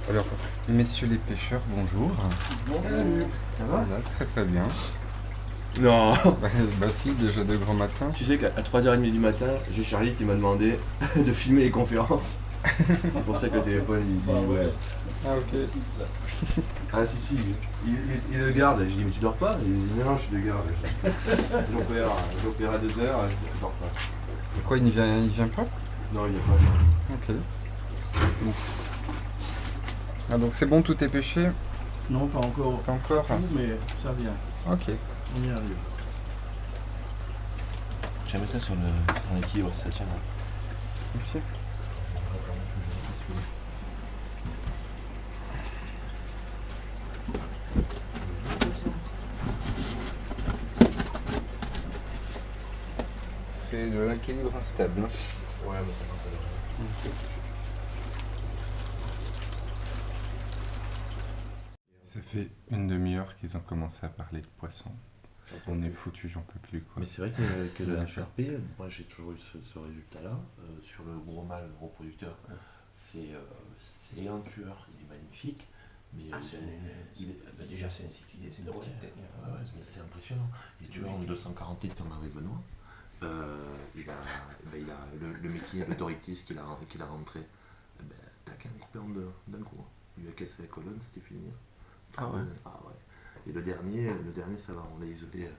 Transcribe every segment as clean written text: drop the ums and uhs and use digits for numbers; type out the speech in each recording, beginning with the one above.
Alors, messieurs les pêcheurs, bonjour. Salut. Ça va? Voilà, très très bien. Non. Bah si, déjà de grand matin. Tu sais qu'à 3h30 du matin, j'ai Charlie qui m'a demandé de filmer les conférences. C'est pour ça que le téléphone il dit ouais. Ah ok. Ah si, il le garde. Je dis mais tu dors pas? Il dit non, je suis de garde. J'opère à 2h, je dors pas. Et quoi, il vient pas? Non, il vient pas. Ok. Bon. Ah donc c'est bon, tout est pêché? Non, pas encore. Pas encore? Tout, mais ça vient. Ok. On y arrive. J'aimais ça sur l'équilibre, ça tient. Merci. C'est de l'équilibre instable. Ouais, mais ça m'intéresse. Ça fait une demi-heure qu'ils ont commencé à parler de poissons. On est foutus, j'en peux plus quoi. Mais c'est vrai que le HRP, moi j'ai toujours eu ce résultat-là. Sur le gros mâle reproducteur, c'est un tueur, il est magnifique. Mais déjà c'est une cyclidée, c'est une grosse tête. mais c'est impressionnant. Il est tueur en 240 litres comme avec Benoît. Le métier, le Doritis qu'il a rentré, tac, un coupé en deux d'un coup. Il lui a cassé la colonne, c'était fini. Ah ouais. Et le dernier ça va, on l'a isolé.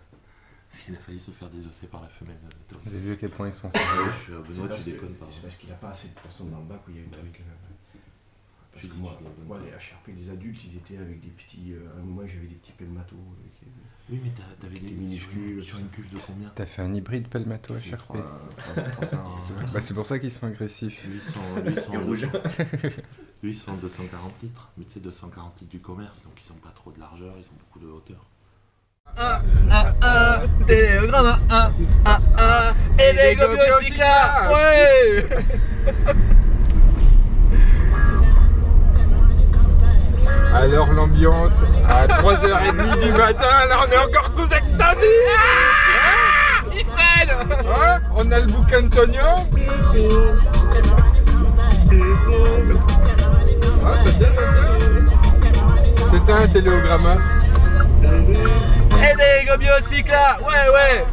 Parce qu'il a failli se faire désosser par la femelle Doritis. Vous avez vu à quel point ils sont sérieux? Benoît, tu déconnes pas. C'est parce qu'il n'a pas assez de poissons dans le bac où il y a une truc. Parce Tu que dis, moi, tu déconnes moi, pas. les HRP, les adultes, ils étaient avec des petits. À un moment, j'avais des petits pelmatos. Oui, mais t'avais des minuscules. sur une cuve de combien? T'as fait un hybride Pelmato HRP? Bah, c'est pour ça qu'ils sont agressifs. Lui, ils sont 240 litres. Mais tu sais, 240 litres du commerce, donc ils ont pas trop de largeur, ils ont beaucoup de hauteur. Télégramme, et des gobiocyclas, ouais. Alors l'ambiance à 3h30 du matin, là on est encore sous extasie. Il freine. Ouais, on a le bouc Antonio. Ah ça tient, ça tient. C'est ça un téléogramma. Et des gobiocyclas, ouais.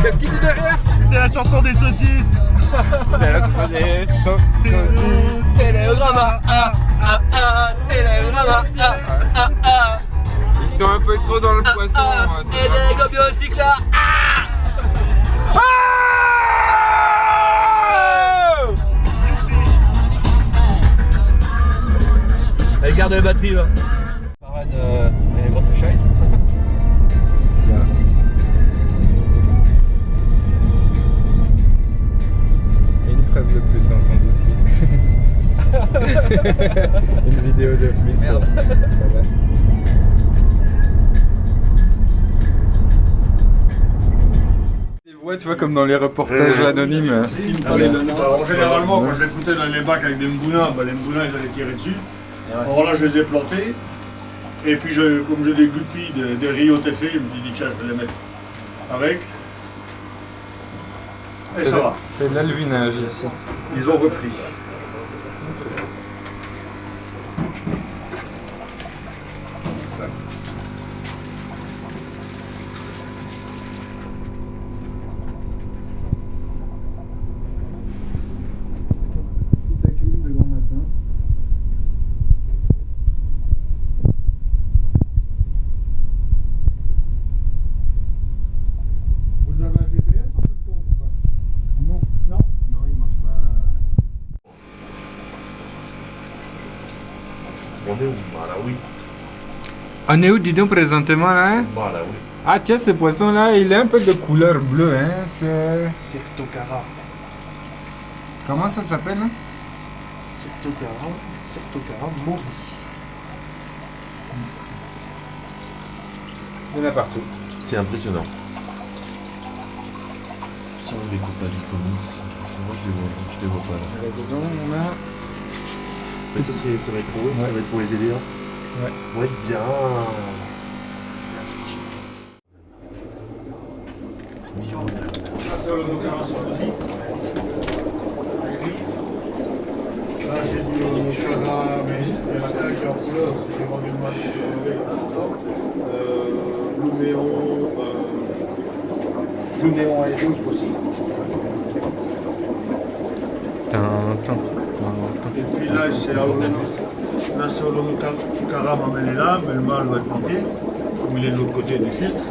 Qu'est-ce qu'il dit derrière? C'est la chanson des saucisses. C'est la soirée saucisses. Télégramme, télégramme, Ils sont un peu trop dans le poisson. et des gobiocyclas, Allez, garde la batterie là. Parade, elle est grosse à chaise. Et une phrase de plus dans ton dossier. Une vidéo de plus. Merde. Ça va. Les voix, tu vois, comme dans les reportages anonymes. Alors, généralement, quand je les foutais dans les bacs avec des mbounas, les mbounas ils allaient tirer dessus. Alors là, je les ai plantés. Et puis, comme j'ai des guppies, des Rio TF, je me suis dit, tiens, je vais les mettre avec. Et ça va. C'est l'alvinage ici. Ils ont repris. de grand matin. Vous avez un GPS en fait de compte ou pas? Non. Non. Non, il marche pas. On est où? Malawi. On est où, dis donc, présentement, là? Malawi. Ah, tiens, ce poisson-là, il est un peu de couleur bleue, hein? C'est... Sirtocara. Comment ça s'appelle, hein? Sirtocara mori. Il y en a partout. C'est impressionnant. Si on les coupe pas du comice, moi je les vois pas là. Là dedans, on a... Mais ça, ça va être pour eux, Ouais. ça va être pour les aider. Hein. Ouais. Ouais, bien. Ça, c'est l'opération aussi. Là, j'ai du Cara, mais il y en a un qui est en couleur, j'ai vendu le match Blue Néon et Rouge aussi. Et puis là, c'est Olono Cara m'emmène là, mais le mâle va être planté, comme il est de l'autre côté du filtre.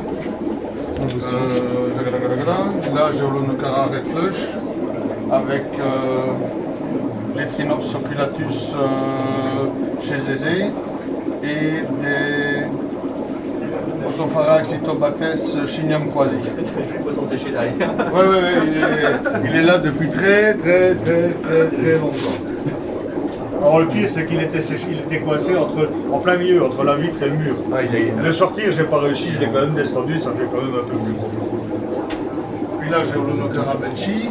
Là, j'ai Olono Cara Red Flush avec Letrinops oculatus chez Zézé et des Autophara Exitobates Chinium quasi. Je vais pas s'en sécher derrière. Ouais, il est là depuis très longtemps. Alors le pire c'est qu'il était séché, il était coincé en plein milieu, entre la vitre et le mur. Le sortir, j'ai pas réussi, je l'ai quand même descendu, ça fait quand même un peu plus gros. Puis là j'ai Olono Cara Benchi.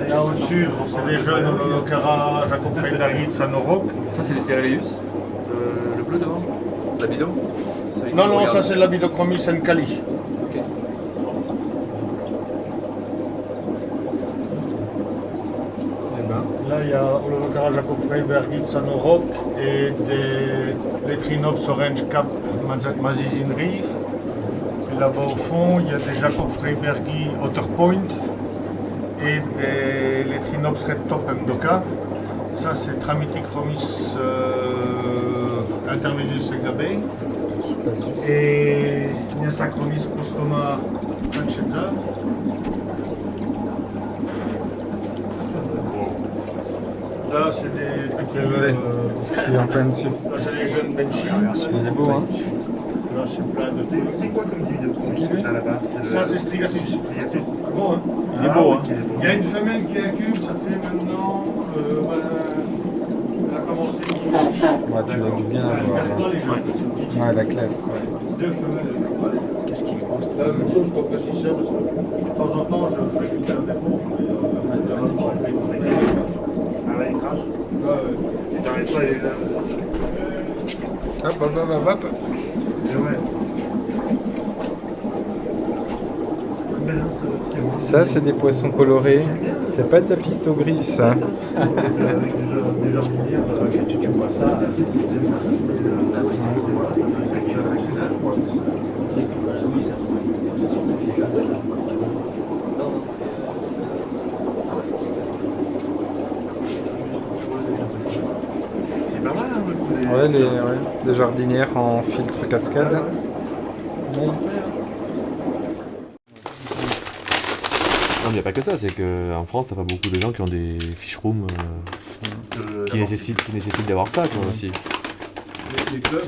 Là au-dessus, c'est les jeunes Olono Cara Jacob Freibergit Sanoroc. Ça, c'est les Cérélius. Le bleu devant. La bidon. Non, ça c'est l'Abidochromis Sencali. Ok. Là il y a Olono Cara Jacob Freibergit Sanoroc et des Letrinops Orange Cap Mazizin Reef. Et là-bas au fond, il y a des Jacob Freibergi Otter Point et des Letrinops Red Top Mdoka. Ça c'est Tramiticromis Intermedius Segabei. Et Niasacromis Prostoma Panchenza. Là c'est des Je suis en plein dessus. là c'est les jeunes Benchi. Il est beau, hein. Là c'est plein de thé. C'est quoi comme division C'est qui, lui là-bas? Ça c'est Strigatus. Bon, hein. Il est beau, hein. Il y a une femelle qui incube, ça fait maintenant. Elle a commencé dimanche. Ouais, tu dois du bien avoir. Maintenant les jeunes. Ouais, la classe. Deux femelles. Qu'est-ce qu'il est gros, ce La même chose qu'au Précisem. De temps en temps, je fais une dépôt. Ah ouais, il crache. Et t'arrêtes pas les Hop. Et ouais. Ça, c'est des poissons colorés. C'est pas de la pisto gris, ça. Tu vois ça, c'est pas mal, hein, Ouais, les jardinières en filtre cascade. Non, mais il n'y a pas que ça, c'est qu'en France, t'as pas beaucoup de gens qui ont des fish rooms qui nécessitent d'avoir ça, quoi, aussi. Les clubs.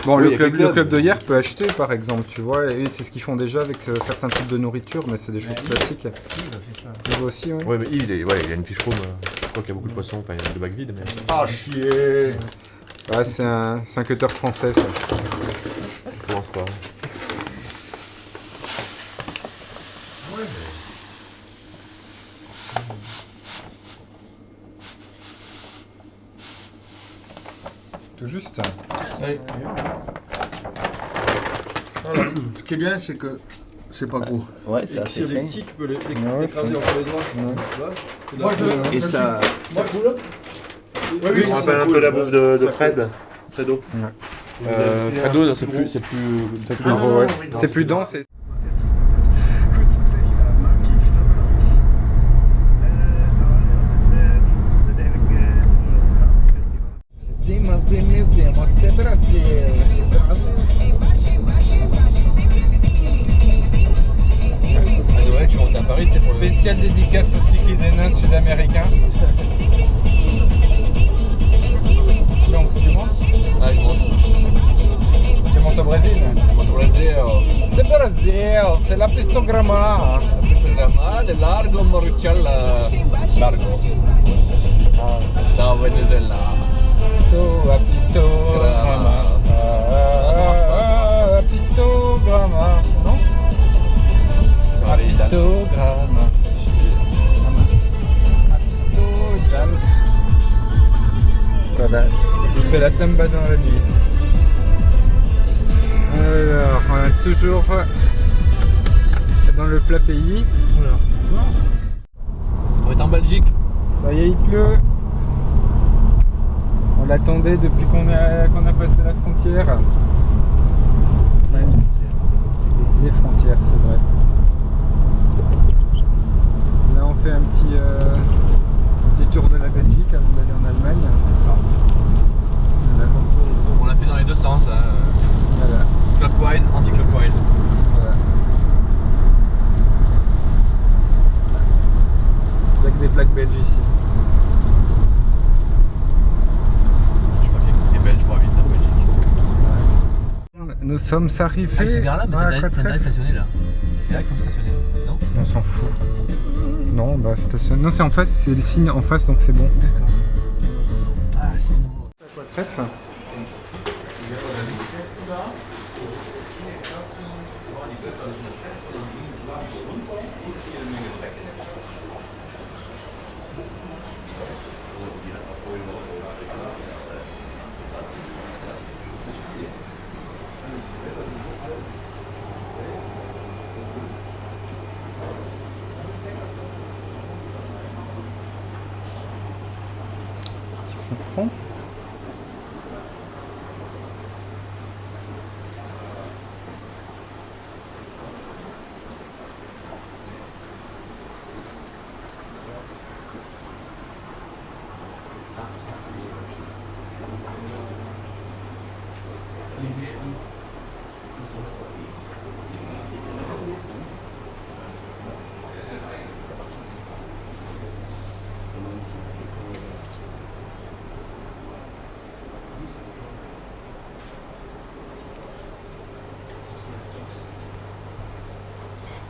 Bon, Oui, le il y a club, que les le club clubs. de hier peut acheter, par exemple, tu vois, et c'est ce qu'ils font déjà avec certains types de nourriture, mais c'est des choses classiques. Il va aussi, oui. Ouais, mais il a une fish room. Je crois qu'il y a beaucoup de poissons, enfin, il y a de bacs vides, mais. Ah chier. Ouais, c'est un cutter français, ça. Je pense pas. Tout juste. Oui. Voilà. Ce qui est bien, c'est que c'est pas gros. Ouais, c'est assez fin. tu peux les Ouais, écraser entre les doigts. Moi, Et ça. Moi, oui, On rappelle un peu la bouffe de Fred. Fredo. Fredo, c'est plus gros, ouais. C'est plus dense. Et... Zima, c'est Brasil. Ouais, tu rentres à Paris, t'es pour le. Spéciale dédicace aussi qui est des nains sud-américains. Donc tu montes? Ah, je monte. Tu montes au Brésil? Je monte au Brésil. C'est Brésil, c'est la pistogramma. Programma de Largo Morchal Largo. Da Venezuela. A pistogramma. A pistogramma. Non? A pistogramma. A pistograms. Voilà, je fais la samba dans la nuit. Alors, on est toujours dans le plat pays. On est en Belgique. Ça y est, il pleut. On l'attendait depuis qu'on a passé la frontière. Magnifique. Les frontières, c'est vrai. Là, on fait un petit tour de la Belgique avant d'aller en Allemagne. Voilà. On l'a fait dans les deux sens, hein. Voilà. Clockwise, anti-clockwise. Voilà. Il n'y a que des plaques belges ici. Je crois qu'il y a des Belges pour habiter en Belgique. Nous sommes arrivés. Ah, c'est vers là, mais à c'est un arrêt stationné là. C'est là qu'il faut stationner, non? On s'en fout. Non, bah station. Non, c'est en face, c'est le signe en face, donc c'est bon. D'accord. Ah, c'est nouveau. Quoi, trèfle? Front.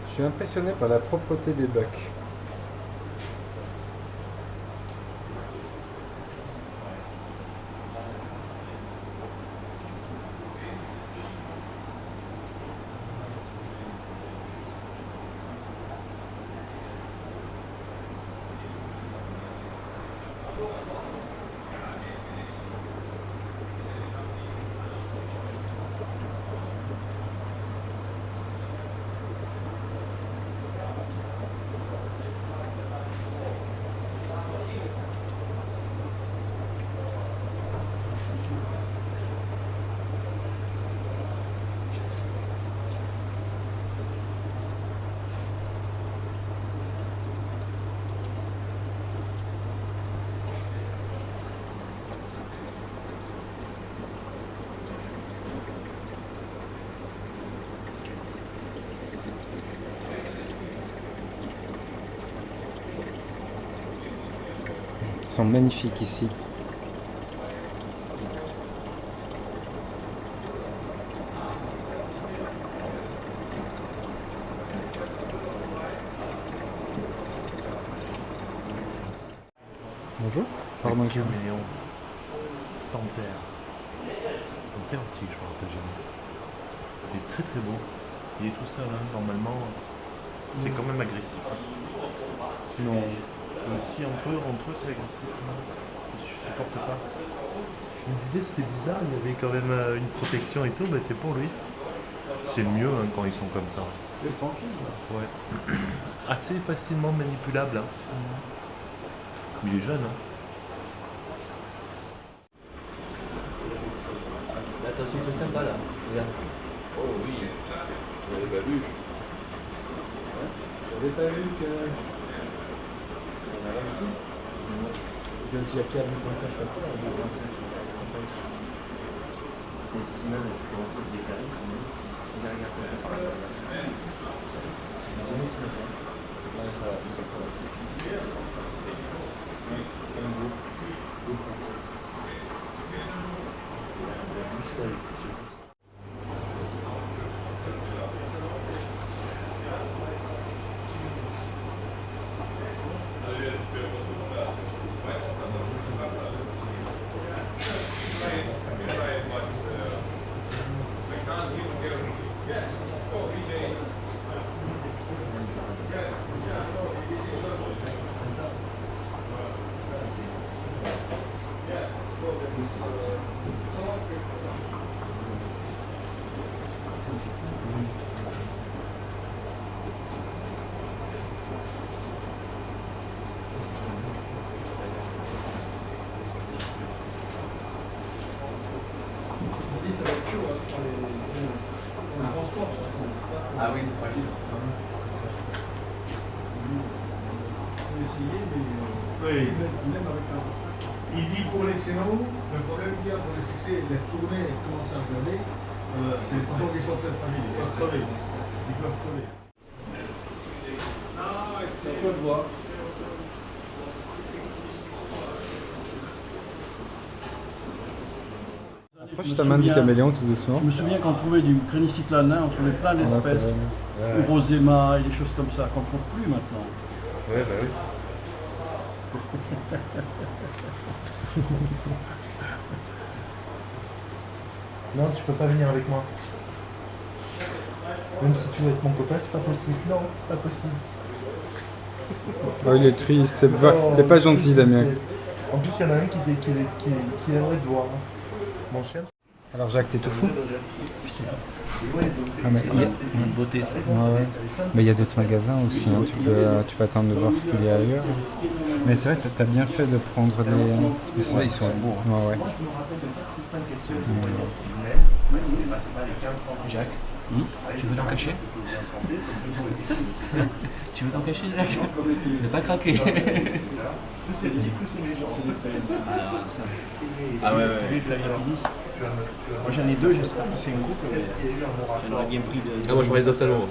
Je suis impressionné par la propreté des bacs. Ils sont magnifiques ici. Bonjour. Pardon. Caméléon. Panthère. Panthère antique, je me rappelle jamais. Il est très très beau. Il est tout seul, hein, normalement. C'est quand même agressif. Non. Si un peu entre eux c'est agressif. Je supporte pas. Je me disais c'était bizarre, il y avait quand même une protection et tout, mais c'est pour lui. C'est mieux hein, quand ils sont comme ça. Ouais. Assez facilement manipulable. Hein. Il est jeune. Hein. Là, t'as aussi un truc sympa là. Regarde. Oh oui. J'avais pas vu. J'avais pas vu que. On a là aussi. Ils ont déjà pris à 1.5 pas quoi, 2.5. Des petits meubles qui commencent à se décaler, il regarde comme ça par là. Ils ont mis tout le temps. Là, il faut aussi. Un beau princesse. La bouche seule, c'est sûr. Ah oui, c'est fragile. Oui. Il dit pour les xénos, le problème qu'il y a pour les succès, les retourner et commencer à regarder, c'est les poissons qui sont très fragiles, ils peuvent crever. Ils peuvent crever. Ah, c'est un peu de voir. Approche ta main du caméléon tout doucement. Je me souviens qu'on trouvait du Crainicyclana, on trouvait plein d'espèces, ou Rosema et des choses comme ça, qu'on ne trouve plus maintenant. Ouais, bah oui. Non, tu peux pas venir avec moi. Même si tu veux être mon copain, c'est pas possible. Non, c'est pas possible. Oh, il est triste, t'es pas gentil, Damien. En plus, il y en a un qui aimerait te voir. Mon chien. Alors, Jacques, t'es tout fou? Ah, mais il y a une beauté, ça. Ouais. Mais il y a d'autres magasins aussi, hein. Tu peux attendre de voir ce qu'il y a ailleurs. Mais c'est vrai, t'as bien fait de prendre les spéciaux. Ouais, ils sont beaux. Hein. Ouais. Jacques, tu veux t'en cacher? Tu veux t'en cacher, Jacques? Ne pas craquer. Ah ouais. Moi j'en ai deux, j'espère que c'est une couple. J'aurais bien pris de. Ah, moi je parlais d'ophtalmo.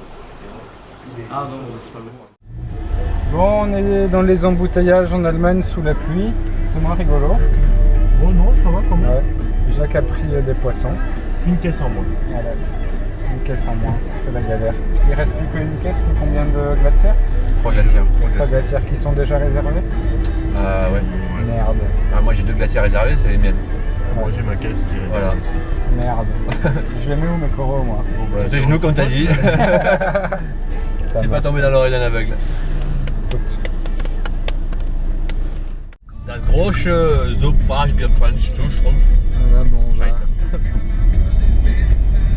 Ah non, l'ophtalmo. Bon, on est dans les embouteillages en Allemagne sous la pluie. C'est moins rigolo. Oh non, ça va quand même. Ouais. Jacques a pris des poissons. Une caisse en moins. Voilà. Une caisse en moins, c'est la galère. Il reste plus qu'une caisse, c'est combien de glacières? 3 glacières. 3 glacières qui sont déjà réservées? Ah ouais. Merde. Ah, moi j'ai 2 glacières réservées, c'est les miennes. Moi j'ai ma caisse qui est Voilà. Merde. Je les mets où mes coraux, moi? Sur tes genoux comme t'as dit. C'est pas tombé dans l'oreille d'un aveugle. Das große Zupfraschgefranschtuschrumpf. Voilà, bon,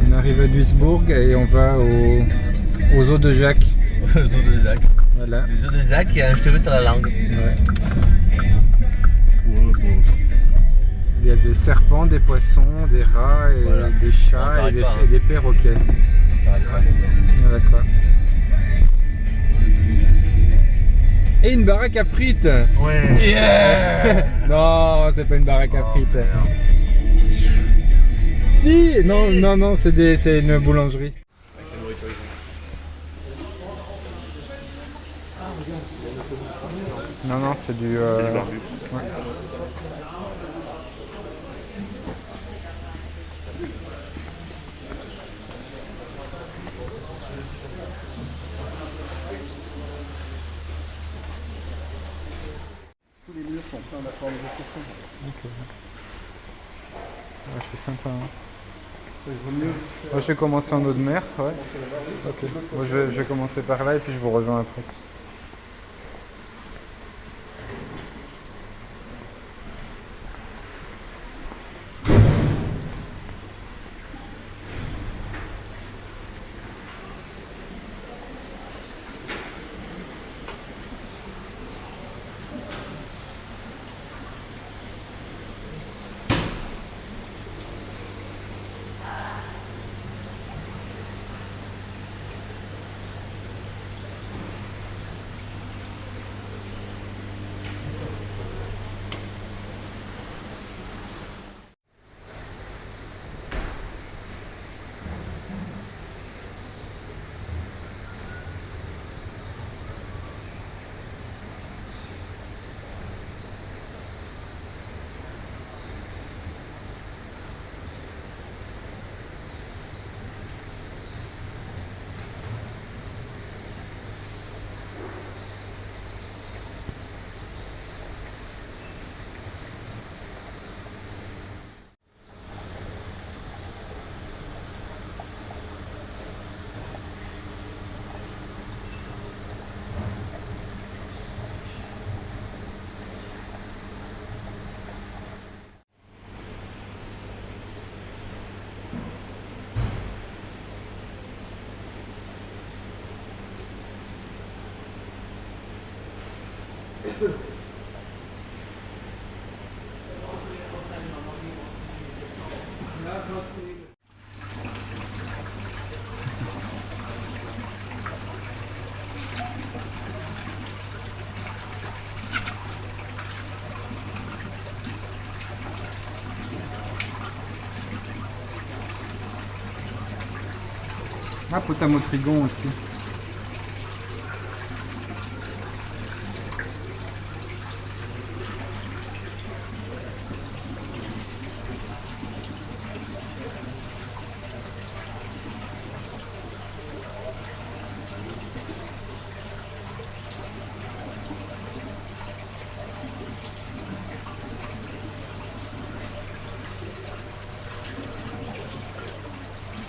on arrive à Duisbourg et on va aux eaux de Jacques. Les os de Zach. Voilà. Les os de Zach, il y a un cheveu sur la langue. Ouais. Il y a des serpents, des poissons, des rats, et Voilà. des On chats s'arrête et pas, des perroquets. Ça s'arrête pas. Voilà quoi. Et une baraque à frites. Ouais. Yeah. Non, c'est pas une baraque à frites. Si, non, c'est une boulangerie. Non, c'est du... Ouais. Tous les murs sont pleins d'accords de coton. Ok. Ouais, c'est sympa. Hein. Il vaut mieux. Moi, je vais commencer en eau de mer. Ouais. Ok. Moi, je vais commencer par là et puis je vous rejoins après. Ah, Potamotrigon aussi.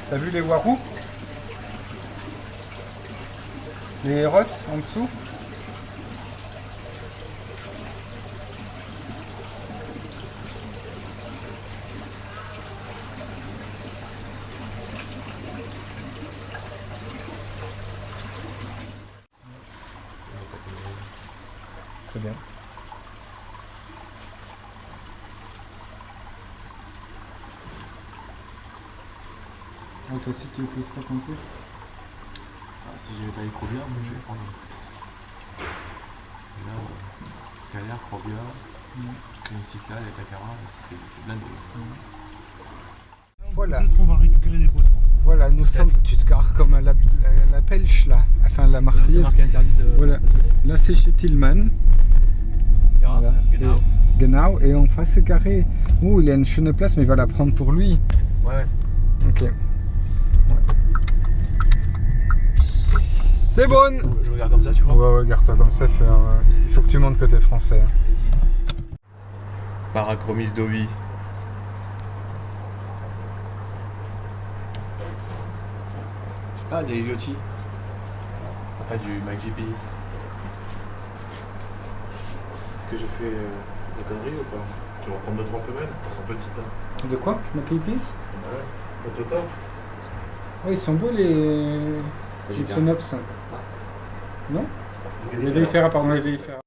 T'as vu les Warous? Les Eros en dessous? C'est bien. Oh, toi aussi tu te laisses pas tenter? Si j'avais pas les Crobia, je vais prendre. Et là, Scalaire, Crobia, Clinicicla et Takara, c'est blindé. Voilà. Peut-être qu'on va récupérer des poissons. Voilà, nous sommes. Tu te gares comme à la Pelche là, enfin la Marseillaise. Voilà. Là c'est chez Tillman. Voilà. Genau. Genau. Et on va se garer. Ouh, il a une schöne place, mais il va la prendre pour lui. Ouais. Ok. C'est bon. Je regarde comme ça, tu vois. Ouais, regarde-toi comme ça. Il faut que tu montres que t'es français. Parachromis Dovi. Ah, des Liotti. Enfin, du McGPs. Est-ce que je fais des conneries ou pas? Tu vas prendre 2-3 femelles, elles sont petites. Hein. De quoi? McApees? Ouais, au total. Ouais, ils sont beaux les Sphénops. Non? Les Véifera, pardon, les Véifera.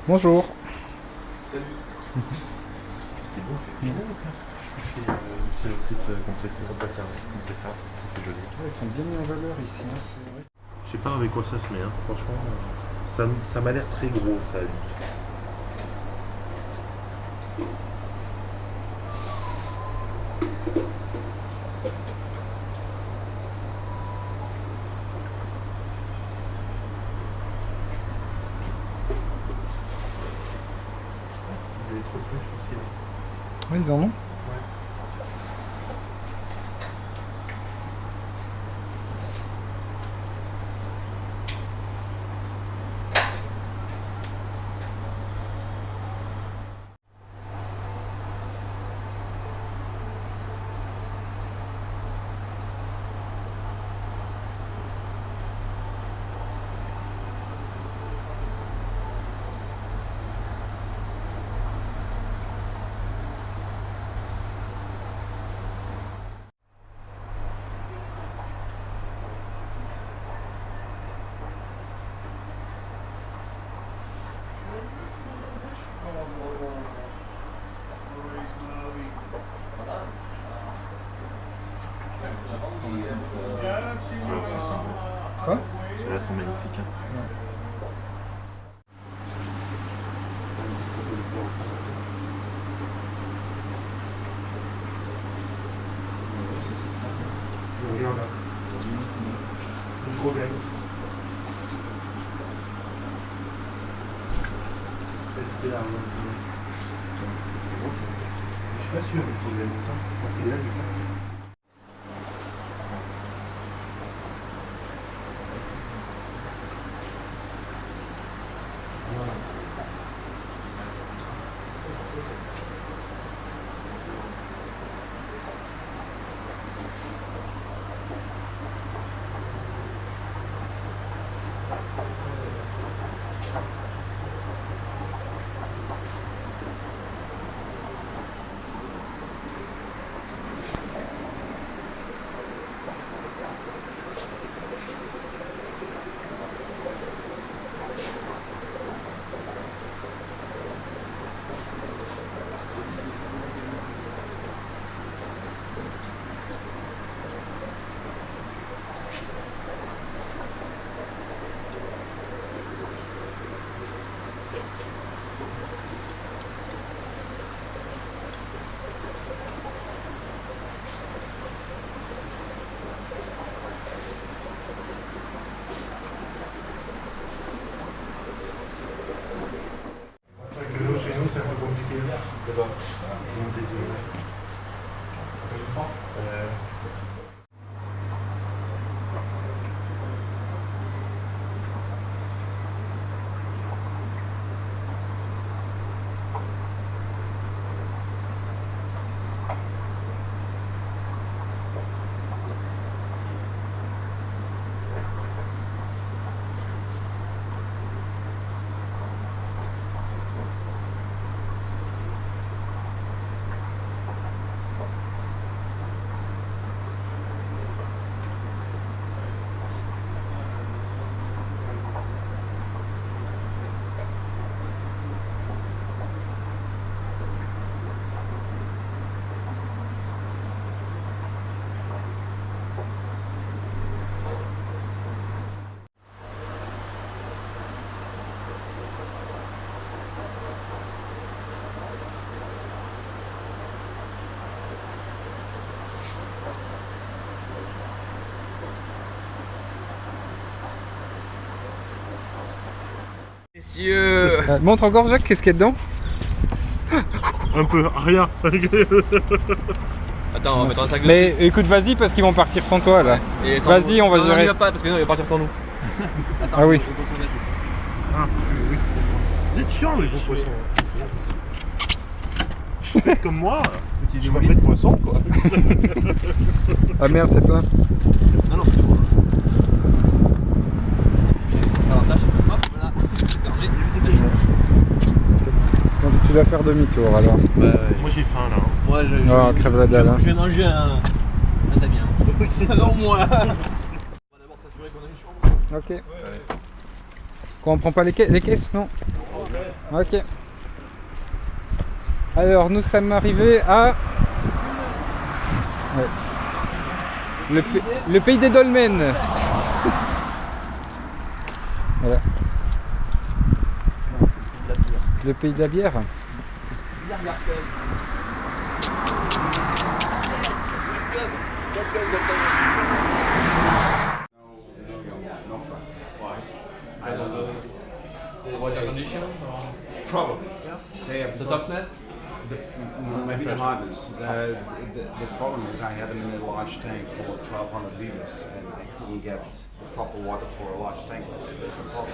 Bonjour. Salut. C'est beau. C'est beau, c'est le prise compresseur. Ça, c'est joli. Ouais, ils sont bien mis en valeur ici. Hein, c'est vrai. Je sais pas avec quoi ça se met, hein. Franchement, ça m'a l'air très gros, ça. Il est trop peu, je pense qu'il a. Ouais, ils en ont. Quoi? Ceux-là sont magnifiques. Hein. Regarde là. Une gros galis. SPA, c'est bon ça. Je suis pas sûr du gros galis, hein. Je pense qu'il est là du coup. Monsieur. Montre encore Jacques, qu'est-ce qu'il y a dedans? Un peu, rien. Attends, on va mettre un sac Mais écoute, vas-y parce qu'ils vont partir sans toi là. Vas-y, on va gérer. Non, il va pas parce que non, il va partir sans nous. Attends, Ah oui. Ah, oui. Vous êtes chiant les gros poissons. Faites comme moi. J'ai pas pris de poisson quoi. Ah merde, c'est plein. Non, non, c'est bon. Avantage. Hop, voilà. C'est fermé. Donc tu dois faire demi-tour alors. Ouais. Moi j'ai faim là. Moi, Crève la dalle. je vais manger un Damien. Non, moi. On va d'abord s'assurer qu'on a une chambre. Ok. Quoi, on prend pas les caisses, non? Ok. Alors nous sommes arrivés à le pays des dolmens. Voilà. Le pays de la bière. Water conditions or Probably. They have the softness? maybe the hardness. The problem is I had them in a large tank for 1,200 liters and I couldn't get proper water for a large tank. That's the problem.